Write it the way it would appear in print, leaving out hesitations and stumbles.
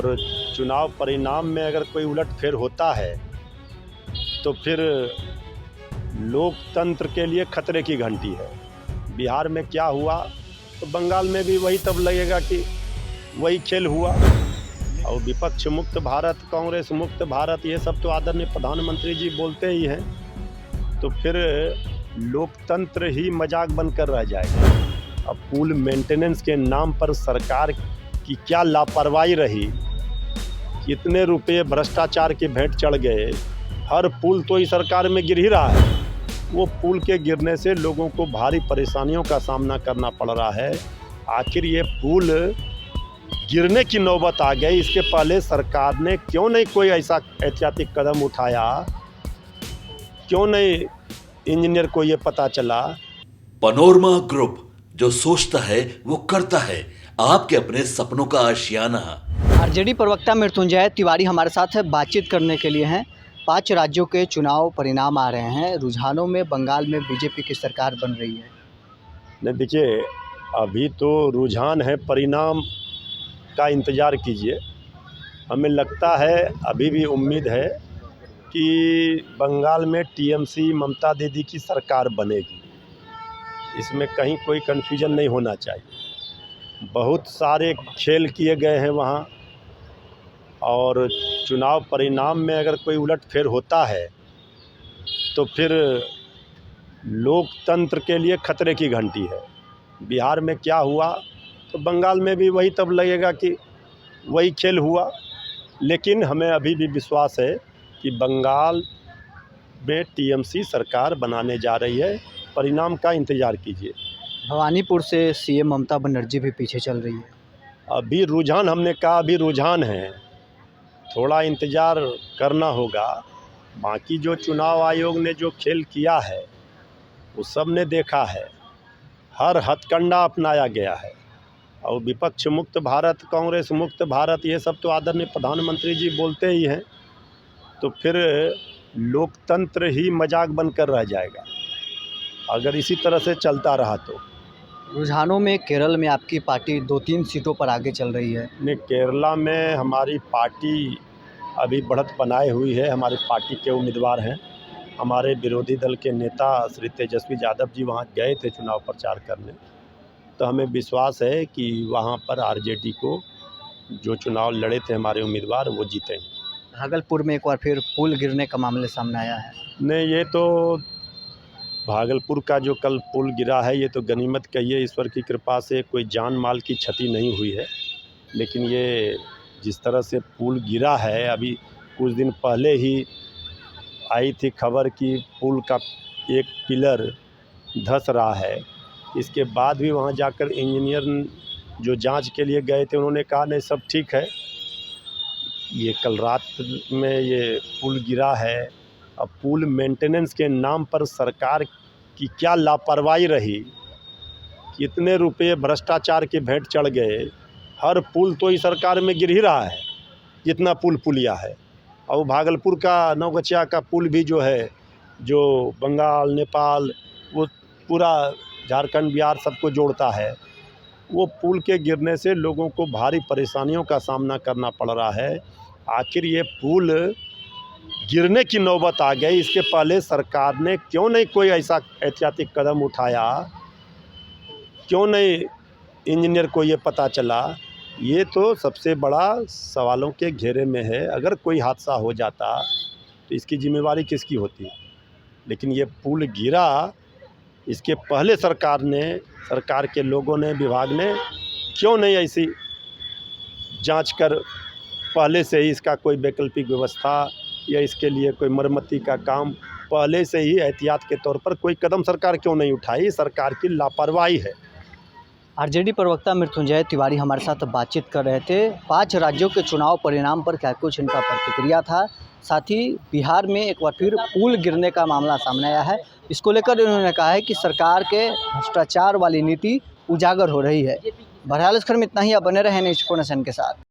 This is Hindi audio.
और चुनाव परिणाम में अगर कोई उलटफेर होता है तो फिर लोकतंत्र के लिए खतरे की घंटी है। बिहार में क्या हुआ तो बंगाल में भी वही तब लगेगा कि वही खेल हुआ। और विपक्ष मुक्त भारत, कांग्रेस मुक्त भारत, ये सब तो आदरणीय प्रधानमंत्री जी बोलते ही हैं, तो फिर लोकतंत्र ही मजाक बनकर रह जाएगा। अब पुल मेंटेनेंस के नाम पर सरकार की क्या लापरवाही रही, कितने रुपए भ्रष्टाचार के भेंट चढ़ गए। हर पुल तो इस सरकार में गिर ही रहा है। वो पुल के गिरने से लोगों को भारी परेशानियों का सामना करना पड़ रहा है। आखिर ये पुल गिरने की नौबत आ गई, इसके पहले सरकार ने क्यों नहीं कोई ऐसा ऐतिहासिक कदम उठाया? क्यों नहीं इंजीनियर को ये पता चला? पनोरमा ग्रुप, जो सोचता है वो करता है। आपके अपने सपनों का आशियाना। आरजेडी प्रवक्ता मृत्युंजय तिवारी हमारे साथ बातचीत करने के लिए हैं। 5 राज्यों के चुनाव परिणाम आ रहे हैं। रुझानों में बंगाल में बीजेपी की सरकार बन रही है। नहीं, देखिए, अभी तो रुझान है, परिणाम का इंतज़ार कीजिए। हमें लगता है, अभी भी उम्मीद है कि बंगाल में टीएमसी ममता दीदी की सरकार बनेगी। इसमें कहीं कोई कन्फ्यूजन नहीं होना चाहिए। बहुत सारे खेल किए गए हैं वहाँ, और चुनाव परिणाम में अगर कोई उलटफेर होता है तो फिर लोकतंत्र के लिए खतरे की घंटी है। बिहार में क्या हुआ तो बंगाल में भी वही तब लगेगा कि वही खेल हुआ। लेकिन हमें अभी भी विश्वास है कि बंगाल में टीएमसी सरकार बनाने जा रही है। परिणाम का इंतज़ार कीजिए। भवानीपुर से सीएम ममता बनर्जी भी पीछे चल रही है। अभी रुझान, हमने कहा अभी रुझान है, थोड़ा इंतज़ार करना होगा। बाकी जो चुनाव आयोग ने जो खेल किया है वो सब ने देखा है, हर हथकंडा अपनाया गया है। और विपक्ष मुक्त भारत, कांग्रेस मुक्त भारत, ये सब तो आदरणीय प्रधानमंत्री जी बोलते ही हैं, तो फिर लोकतंत्र ही मजाक बनकर रह जाएगा अगर इसी तरह से चलता रहा तो। रुझानों में केरल में आपकी पार्टी 2-3 सीटों पर आगे चल रही है। ने केरला में हमारी पार्टी अभी बढ़त बनाए हुई है। हमारी पार्टी के उम्मीदवार हैं। हमारे विरोधी दल के नेता श्री तेजस्वी यादव जी वहाँ गए थे चुनाव प्रचार करने, तो हमें विश्वास है कि वहाँ पर आरजेडी को जो चुनाव लड़े थे हमारे उम्मीदवार, वो जीतेंगे। भागलपुर में एक बार फिर पुल गिरने का मामले सामने आया है। नहीं, ये तो भागलपुर का जो कल पुल गिरा है, ये तो गनीमत कहिए, ईश्वर की कृपा से कोई जान माल की क्षति नहीं हुई है। लेकिन ये जिस तरह से पुल गिरा है, अभी कुछ दिन पहले ही आई थी खबर कि पुल का एक पिलर धंस रहा है। इसके बाद भी वहाँ जाकर इंजीनियर जो जांच के लिए गए थे, उन्होंने कहा नहीं, सब ठीक है। ये कल रात में ये पुल गिरा है। अब पुल मेंटेनेंस के नाम पर सरकार की क्या लापरवाही रही, कितने रुपए भ्रष्टाचार के भेंट चढ़ गए। हर पुल तो इस सरकार में गिर ही रहा है, जितना पुलिया है। और भागलपुर का नौगछिया का पुल भी जो है, जो बंगाल, नेपाल, वो पूरा झारखंड, बिहार सबको जोड़ता है, वो पुल के गिरने से लोगों को भारी परेशानियों का सामना करना पड़ रहा है। आखिर ये पुल गिरने की नौबत आ गई, इसके पहले सरकार ने क्यों नहीं कोई ऐसा ऐतिहासिक कदम उठाया? क्यों नहीं इंजीनियर को ये पता चला? ये तो सबसे बड़ा सवालों के घेरे में है। अगर कोई हादसा हो जाता तो इसकी जिम्मेवारी किसकी होती? लेकिन ये पुल गिरा, इसके पहले सरकार के लोगों ने, विभाग ने क्यों नहीं ऐसी जांच कर पहले से ही इसका कोई वैकल्पिक व्यवस्था या इसके लिए कोई मरम्मती का काम पहले से ही एहतियात के तौर पर कोई कदम सरकार क्यों नहीं उठाई? सरकार की लापरवाही है। आरजेडी प्रवक्ता मृत्युंजय तिवारी हमारे साथ बातचीत कर रहे थे। 5 राज्यों के चुनाव परिणाम पर क्या कुछ इनका प्रतिक्रिया था। साथ ही बिहार में एक बार फिर पुल गिरने का मामला सामने आया है। इसको लेकर इन्होंने कहा है कि सरकार के भ्रष्टाचार वाली नीति उजागर हो रही है। बहरहाल इस खबर में इतना ही। आप बने रहें न्यूज़ 24 के साथ।